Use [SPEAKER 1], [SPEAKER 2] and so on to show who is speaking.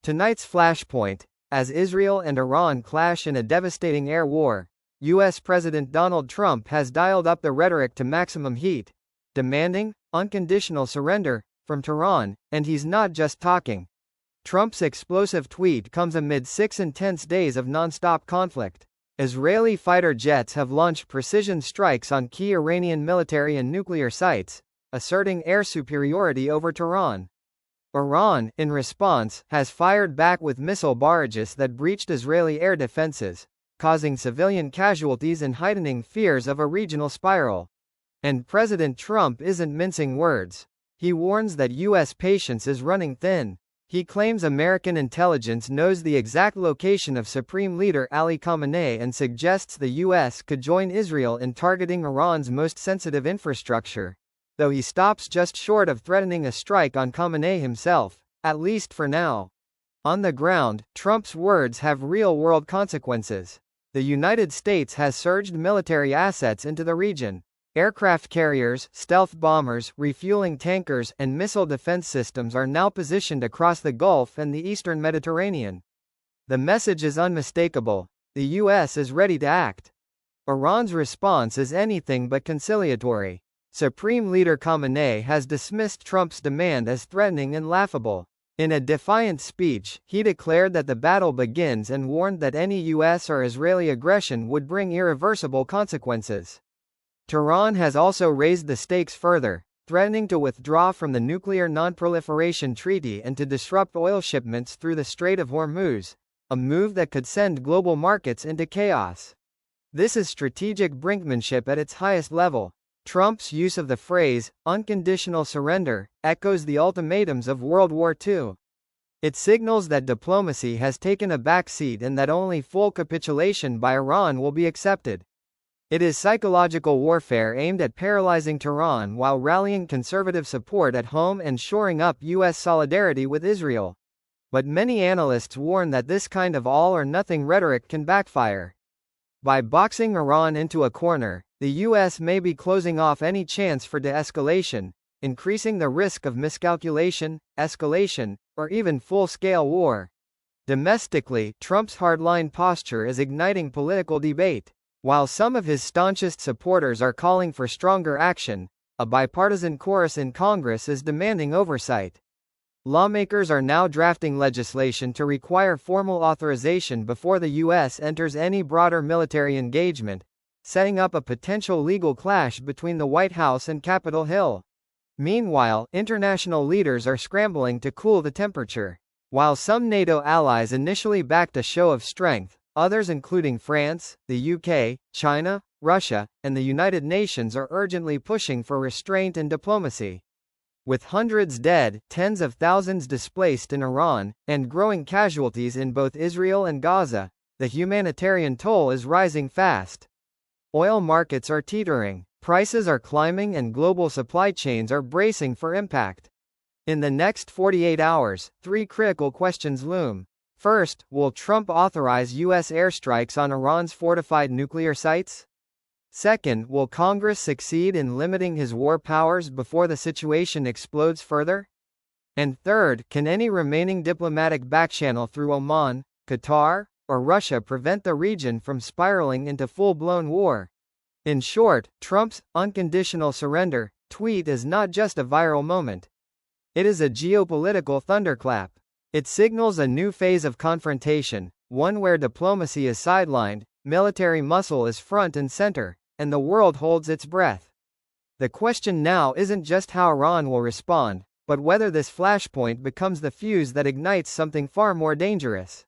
[SPEAKER 1] Tonight's flashpoint, as Israel and Iran clash in a devastating air war, U.S. President Donald Trump has dialed up the rhetoric to maximum heat, demanding unconditional surrender from Tehran, and he's not just talking. Trump's explosive tweet comes amid 6 intense days of non-stop conflict. Israeli fighter jets have launched precision strikes on key Iranian military and nuclear sites, asserting air superiority over Tehran. Iran, in response, has fired back with missile barrages that breached Israeli air defenses, causing civilian casualties and heightening fears of a regional spiral. And President Trump isn't mincing words. He warns that U.S. patience is running thin. He claims American intelligence knows the exact location of Supreme Leader Ali Khamenei and suggests the U.S. could join Israel in targeting Iran's most sensitive infrastructure, though he stops just short of threatening a strike on Khamenei himself, at least for now. On the ground, Trump's words have real-world consequences. The United States has surged military assets into the region. Aircraft carriers, stealth bombers, refueling tankers, and missile defense systems are now positioned across the Gulf and the eastern Mediterranean. The message is unmistakable. The U.S. is ready to act. Iran's response is anything but conciliatory. Supreme Leader Khamenei has dismissed Trump's demand as threatening and laughable. In a defiant speech, he declared that the battle begins and warned that any U.S. or Israeli aggression would bring irreversible consequences. Tehran has also raised the stakes further, threatening to withdraw from the Nuclear Non-Proliferation Treaty and to disrupt oil shipments through the Strait of Hormuz, a move that could send global markets into chaos. This is strategic brinkmanship at its highest level. Trump's use of the phrase, unconditional surrender, echoes the ultimatums of World War II. It signals that diplomacy has taken a back seat and that only full capitulation by Iran will be accepted. It is psychological warfare aimed at paralyzing Tehran while rallying conservative support at home and shoring up U.S. solidarity with Israel. But many analysts warn that this kind of all-or-nothing rhetoric can backfire. By boxing Iran into a corner, the U.S. may be closing off any chance for de-escalation, increasing the risk of miscalculation, escalation, or even full-scale war. Domestically, Trump's hardline posture is igniting political debate. While some of his staunchest supporters are calling for stronger action, a bipartisan chorus in Congress is demanding oversight. Lawmakers are now drafting legislation to require formal authorization before the U.S. enters any broader military engagement, setting up a potential legal clash between the White House and Capitol Hill. Meanwhile, international leaders are scrambling to cool the temperature. While some NATO allies initially backed a show of strength, others including France, the UK, China, Russia, and the United Nations are urgently pushing for restraint and diplomacy. With hundreds dead, tens of thousands displaced in Iran, and growing casualties in both Israel and Gaza, the humanitarian toll is rising fast. Oil markets are teetering, prices are climbing, and global supply chains are bracing for impact. In the next 48 hours, 3 critical questions loom. First, will Trump authorize U.S. airstrikes on Iran's fortified nuclear sites? Second, will Congress succeed in limiting his war powers before the situation explodes further? And third, can any remaining diplomatic backchannel through Oman, Qatar, or Russia prevent the region from spiraling into full-blown war? In short, Trump's unconditional surrender tweet is not just a viral moment. It is a geopolitical thunderclap. It signals a new phase of confrontation, one where diplomacy is sidelined, military muscle is front and center, and the world holds its breath. The question now isn't just how Iran will respond, but whether this flashpoint becomes the fuse that ignites something far more dangerous.